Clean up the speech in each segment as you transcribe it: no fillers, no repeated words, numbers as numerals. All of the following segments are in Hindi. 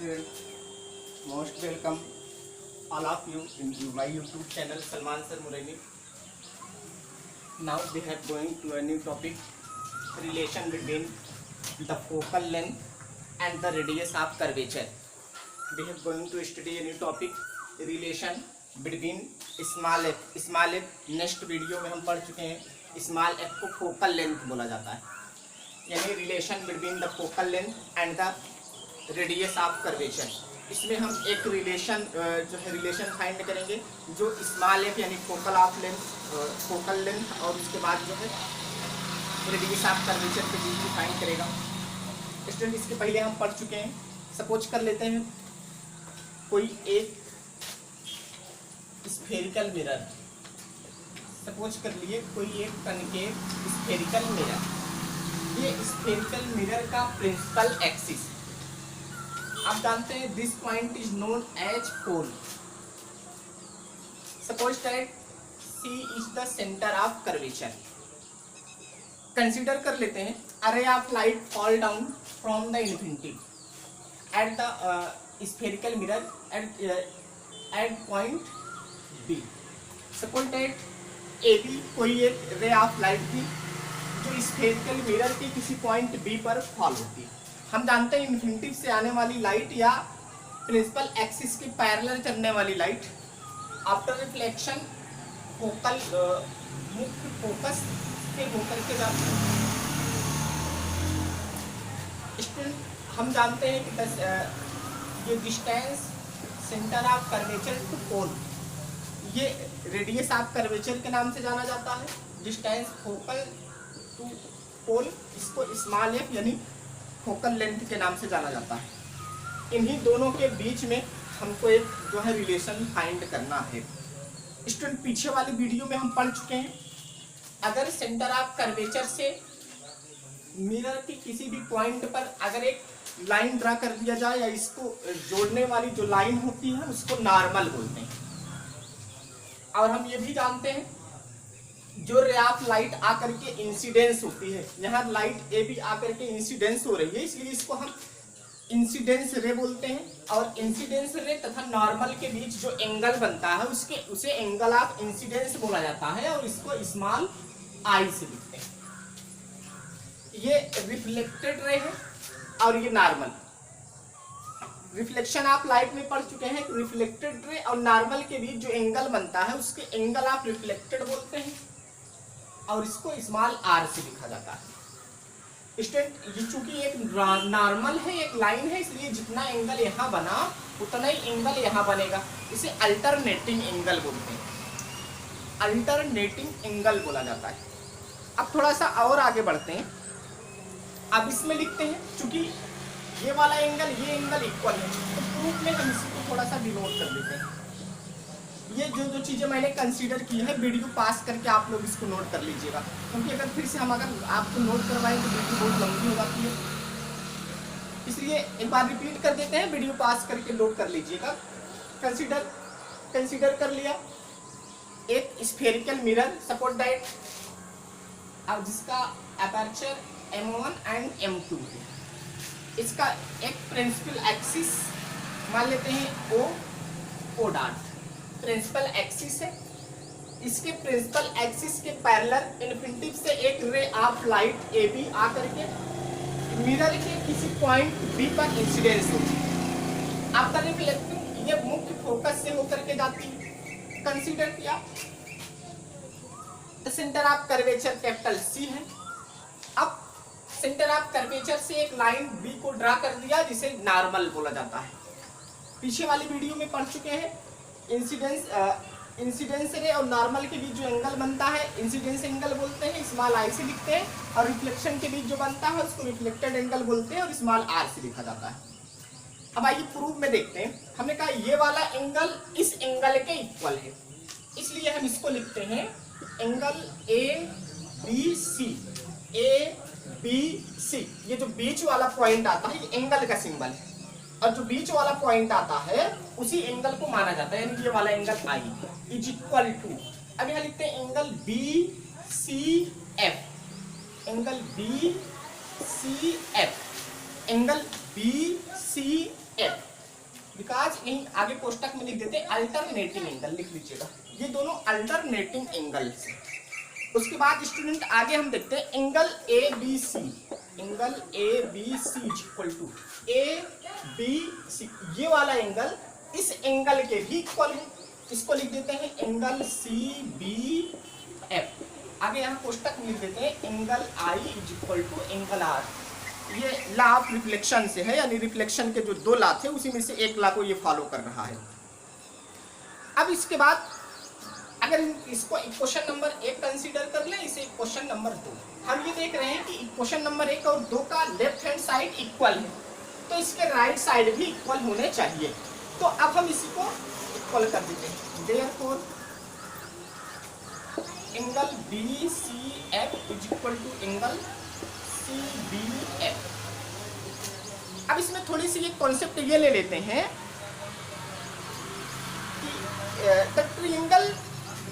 student, most welcome all of you in my YouTube channel Salman Sir Murani. Now we are going to a new topic, relation between the focal length and the radius of curvature. We are going to study a new topic, relation between small f. Small f next video में हम पढ़ चुके हैं। स्मॉल f को फोकल लेंथ बोला जाता है, यानी relation between the focal length and the radius of curvature. इसमें हम एक रिलेशन जो है रिलेशन फाइंड करेंगे जो स्मॉल एफ यानी फोकल लेंथ और उसके बाद जो है रेडियस ऑफ कर्वेचर के बीच में फाइंड करेगा। स्टूडेंट, इसके पहले हम पढ़ चुके हैं। सपोज कर लेते हैं कोई एक स्फेरिकल मिरर, सपोज कर लिए कोई एक कनकेव स्फेरिकल मिरर। ये स्फेरिकल मिरर का प्रिंसिपल एक्सिस आप जानते हैं, this point is known as pole. Suppose that C is the centre of curvature. Consider कर लेते हैं a ray of light fall down from the infinity at the spherical mirror at point B. Suppose that A B कोई एक रे ऑफ लाइट थी जो स्फेरिकल मिरर के किसी पॉइंट बी पर फॉल होती है। हम जानते हैं इन्फिनिटी से आने वाली लाइट या प्रिंसिपल एक्सिस के पैरेलल चलने वाली लाइट आफ्टर रिफ्लेक्शन फोकल मुख्य फोकस से होकर के जाती है। हम जानते हैं कि ये distance centre of curvature to pole, ये रेडियस ऑफ कर्वेचर के नाम से जाना जाता है। डिस्टेंस फोकल टू पोल, इसको स्मॉल एफ यानी फोकल लेंथ के नाम से जाना जाता है। इन्हीं दोनों के बीच में हमको एक जो है रिलेशन फाइंड करना है। स्टूडेंट, पीछे वाली वीडियो में हम पढ़ चुके हैं, अगर सेंटर ऑफ कर्वेचर से मिरर की किसी भी पॉइंट पर अगर एक लाइन ड्रा कर दिया जाए या इसको जोड़ने वाली जो लाइन होती है उसको नॉर्मल बोलते हैं। और हम ये भी जानते हैं जो रे ऑफ लाइट आकर के इंसिडेंस होती है, यहाँ लाइट ए भी आकर के इंसिडेंस हो रही है, इसलिए इसको हम इंसिडेंस रे बोलते हैं। और इंसिडेंस रे तथा नॉर्मल के बीच जो एंगल बनता है उसे एंगल ऑफ इंसिडेंस बोला जाता है और इसको स्मॉल आई से लिखते हैं। ये रिफ्लेक्टेड रे है और ये नॉर्मल। रिफ्लेक्शन ऑफ लाइट में पढ़ चुके हैं, रिफ्लेक्टेड रे और नॉर्मल के बीच जो एंगल बनता है उसके एंगल ऑफ रिफ्लेक्टेड बोलते हैं और इसको स्मॉल आर से लिखा जाता है। स्टूडेंट, ये चूंकि एक नॉर्मल है, एक लाइन है, इसलिए जितना एंगल यहाँ बना उतना ही एंगल यहाँ बनेगा। इसे अल्टरनेटिंग एंगल बोलते हैं, अल्टरनेटिंग एंगल बोला जाता है। अब थोड़ा सा और आगे बढ़ते हैं। अब इसमें लिखते हैं चूंकि ये वाला एंगल ये एंगल इक्वल है, तो प्रूफ में हम इसको थोड़ा सा डिनोट कर लेते हैं। ये जो चीजें मैंने कंसीडर की है, वीडियो पास करके आप लोग इसको नोट कर लीजिएगा, क्योंकि अगर फिर से हम अगर आपको नोट करवाएं तो वीडियो बहुत लंबी हो जाती है। इसलिए एक बार रिपीट कर देते हैं, वीडियो पास करके नोट कर लीजिएगा। कंसीडर कर लिया एक स्फेरिकल मिरर, सपोज दैट, अब जिसका अपर्चर M1 एंड M2 है। इसका एक प्रिंसिपल एक्सिस मान लेते हैं O डॉट प्रिंसिपल एक्सिस है। इसके प्रिंसिपल एक्सिस के पैरेलल इन्फिनिटी से एक रे ऑफ लाइट ए बी आकर के मिरर के किसी पॉइंट बी पर इंसिडेंस होती है। आफ्टर रिफ्लेक्टिंग ये मुख्य फोकस से होकर के जाती है। कंसीडर किया the centre of curvature capital C है। अब सेंटर ऑफ कर्वेचर से एक लाइन बी को ड्रा कर दिया जिसे नॉर्मल बोला जाता है। पीछे वाली वीडियो में पढ़ चुके हैं, इंसिडेंस रे और नॉर्मल के बीच जो एंगल बनता है इंसिडेंस एंगल बोलते हैं, स्मॉल आई से लिखते हैं। और रिफ्लेक्शन के बीच जो बनता है उसको रिफ्लेक्टेड एंगल बोलते हैं और स्मॉल आर से लिखा जाता है। अब आइए प्रूफ में देखते हैं। हमने कहा ये वाला एंगल इस एंगल के इक्वल है, इसलिए हम इसको लिखते हैं एंगल ए बी सी। ये जो बीच वाला पॉइंट आता है ये एंगल का सिंबल है, और जो बीच वाला पॉइंट आता है उसी एंगल को माना जाता है, यानी ये वाला angle i is equal to. अब यहाँ लिखते हैं angle B C F, angle B C F, angle B C F. यहीं आगे कोष्टक में लिख देते हैं अल्टरनेटिंग एंगल, लिख लीजिएगा ये दोनों अल्टरनेटिंग एंगल्स। उसके बाद स्टूडेंट आगे हम देखते हैं angle A B C, angle A B C equal to A B C, ये वाला एंगल इस एंगल के भी इक्वल है, इसको लिख देते हैं एंगल सी बी एफ। आगे यहाँ कोष्टक में लिख देते हैं angle i is equal to angle r. ये लॉ ऑफ रिफ्लेक्शन से है, यानी रिफ्लेक्शन के जो दो लॉ थे उसी में से एक लॉ को ये फॉलो कर रहा है। अब इसके बाद अगर इसको इक्वेशन नंबर 1 कंसीडर कर लें, इसे इक्वेशन नंबर 2, हम ये देख रहे हैं कि इक्वेशन नंबर 1 और 2 का लेफ्ट हैंड साइड इक्वल है, तो इसके राइट साइड भी इक्वल होने चाहिए। तो अब हम इसी को इक्वल कर देते हैं। Therefore angle B C F is equal to angle C B F. अब इसमें थोड़ी सी एक कॉन्सेप्ट ये ले लेते हैं कि the triangle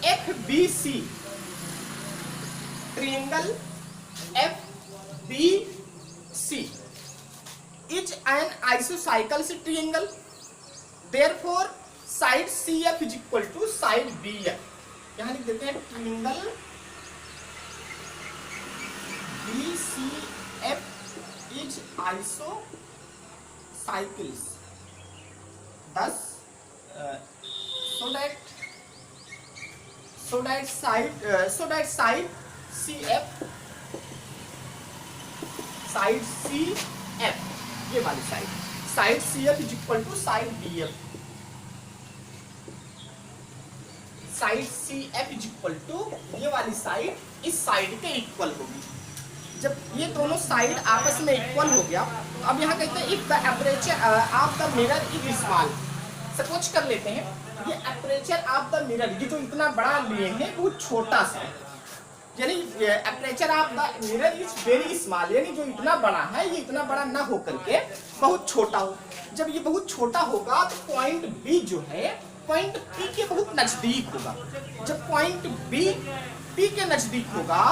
FBC, triangle FBC is an isosceles triangle. Therefore, side CF is equal to side BF. यहाँ लिख देते हैं triangle BCF is isosceles. Thus, so that side CF, side CF, ये वाली side CF is equal to side BF, side CF is equal to ये वाली साइड इस साइड के इक्वल होगी। जब ये दोनों साइड आपस में इक्वल हो गया, तो अब यहाँ कहते हैं if the aperture of the mirror is small, suppose कर लेते हैं ये एपरेचर ऑफ द मिरर, ये जो इतना बड़ा लिए हैं वो छोटा सा, यानी aperture of the mirror is very small, यानी जो इतना बड़ा है ये इतना बड़ा ना हो करके बहुत छोटा हो। जब ये बहुत छोटा होगा तो पॉइंट बी जो है पॉइंट पी के बहुत नजदीक होगा। जब पॉइंट बी पी के नजदीक होगा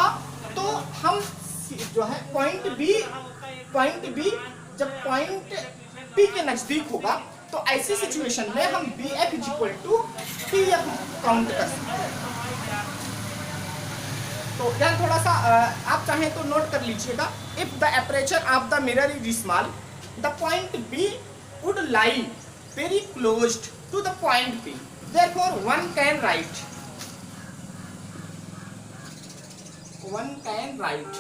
तो हम जो है पॉइंट बी जब पॉइंट पी के नजदीक होगा तो ऐसी सिचुएशन में हम B F is equal to P F count कर सकते हैं। तो यार थोड़ा सा आप चाहें तो नोट कर लीजिएगा, if the aperture of the mirror is small the point B would lie very close to the point P, therefore one can write।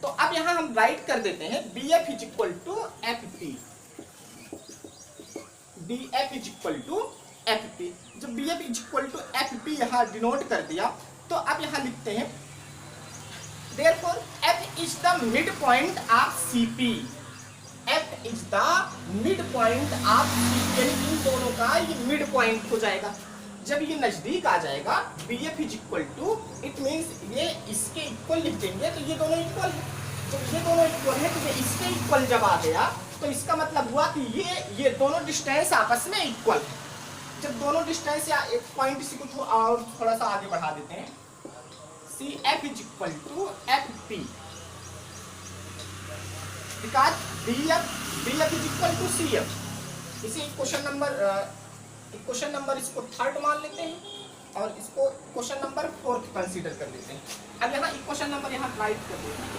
तो अब यहां हम राइट कर देते हैं B F is equal to F P, B F is equal to F P. जब B F is equal to F P यहां डिनोट कर दिया, तो अब यहां लिखते हैं therefore F is the mid point of CP, F is the mid point of CP, यानी इन दोनों का ये मिड पॉइंट हो जाएगा। जब ये नजदीक आ जाएगा B F is equal to, it means ये इसके इक्वल लिख देंगे तो ये दोनों इक्वल है। जब ये दोनों इक्वल है तो ये इसके इक्वल जब आ गया तो इसका मतलब हुआ कि ये दोनों डिस्टेंस आपस में इक्वल है। जब दोनों डिस्टेंस या एक पॉइंट इसी को और थोड़ा सा आगे बढ़ा देते हैं, C F is equal to F P, because B F is equal to C F. इसी क्वेश्चन नंबर इसको थर्ड मान लेते हैं और इसको क्वेश्चन नंबर 4 कंसीडर कर लेते हैं। अब यहाँ इक्वेशन नंबर यहाँ राइट कर देते हैं,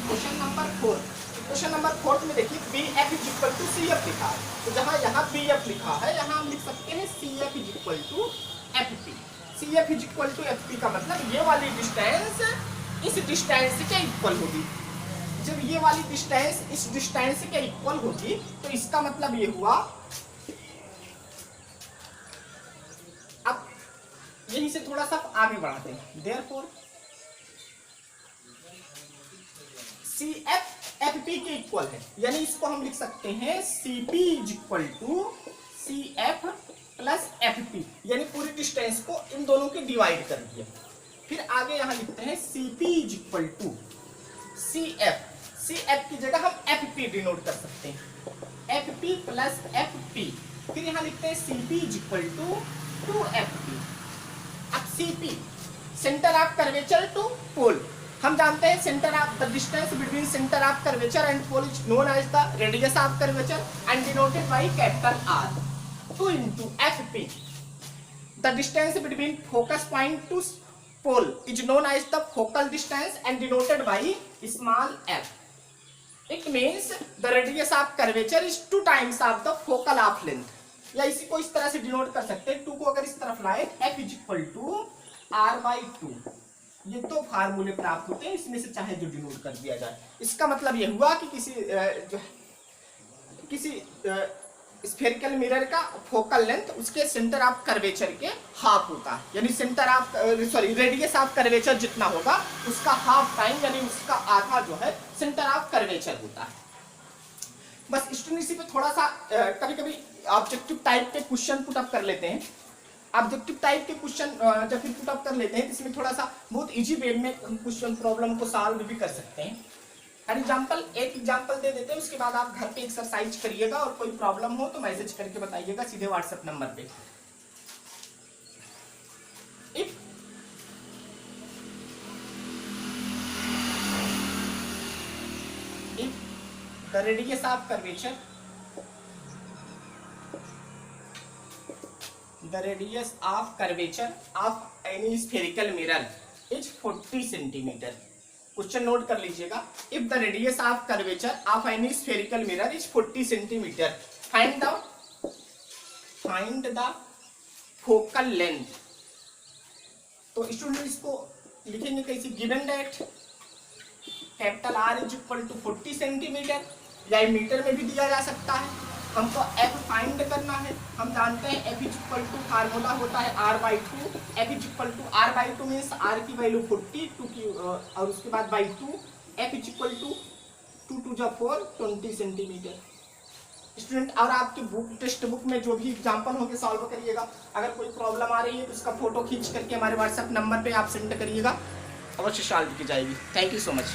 क्वेश्चन नंबर 4। क्वेश्चन नंबर 4 में देखिए B F is equal to C F लिखा है, तो जहाँ यहाँ बी एफ लिखा है यहाँ हम लिख सकते हैं C F is equal to F P. C F is equal to F P का मतलब ये वाली डिस्टेंस इस डिस्टेंस के इक्वल होगी। जब ये वाली डिस्टेंस इस डिस्टेंस के इक्वल होगी तो इसका मतलब ये हुआ, अब यहीं से थोड़ा सा आगे बढ़ाते हैं, therefore C F F P के इक्वल है, यानी इसको हम लिख सकते हैं C P is equal to C F plus F P, यानी पूरी डिस्टेंस को इन दोनों के डिवाइड कर दिया। फिर आगे यहां लिखते हैं C P is equal to C F की जगह हम एफ पी डिनोट कर सकते हैं, F P plus F P. फिर यहां लिखते हैं C P is equal to F P. अब C P centre of curvature to pole, हम जानते हैं centre of the distance between centre of curvature and pole is known as the radius of curvature and denoted by capital R 2 into FP. The distance between focus point to pole is known as the focal distance and denoted by small f. It means the radius of curvature is 2 times of the focal of length. या इसी को इस तरह से डिनोट कर सकते हैं, 2 को अगर इस तरफ लाए f is equal to r/2. ये दो फार्मूले प्राप्त होते हैं, इसमें से चाहे जो डिनोट कर दिया जाए. इसका मतलब ये हुआ कि किसी स्फेरिकल मिरर का फोकल लेंथ उसके सेंटर ऑफ कर्वेचर के हाफ होता है, यानी centre of radius of curvature जितना होगा उसका हाफ टाइम यानी उसका आधा जो है सेंटर ऑफ कर्वेचर होता है. बस स्टूडेंट इसी पे थोड़ा सा कभी कभी ऑब्जेक्टिव टाइप के क्वेश्चन पुट अप कर लेते हैं. ऑब्जेक्टिव टाइप के क्वेश्चन जब फिर पुट अप कर लेते हैं तो इसमें थोड़ा सा बहुत इजी वे में हम क्वेश्चन प्रॉब्लम को सॉल्व भी कर सकते हैं. एक एग्जाम्पल दे देते हैं, उसके बाद आप घर पे एक्सरसाइज करिएगा और कोई प्रॉब्लम हो तो मैसेज करके बताइएगा सीधे व्हाट्सएप नंबर पे. If the radius of curvature, of any spherical mirror is 40 centimeter. Question note कर लीजिएगा. If the radius of curvature of any spherical mirror is 40 centimetre, find the focal length. तो स्टूडेंट इसको लिखेंगे कैसे? Given that capital R is equal to 40 centimetre, या मीटर में भी दिया जा सकता है. हमको f फाइंड करना है. हम जानते हैं f is equal to formula होता है r/2. f is equal to r/2 means r की वैल्यू 40 2 की और उसके बाद by 2. f is equal to 2 2 जा 4 20 सेंटीमीटर. स्टूडेंट और आपकी बुक टेक्स्ट बुक में जो भी एग्जाम्पल होंगे सॉल्व करिएगा. अगर कोई प्रॉब्लम आ रही है तो उसका फोटो खींच करके हमारे व्हाट्सएप नंबर पे आप सेंड करिएगा, अवश्य सॉल्व की जाएगी. Thank you so much.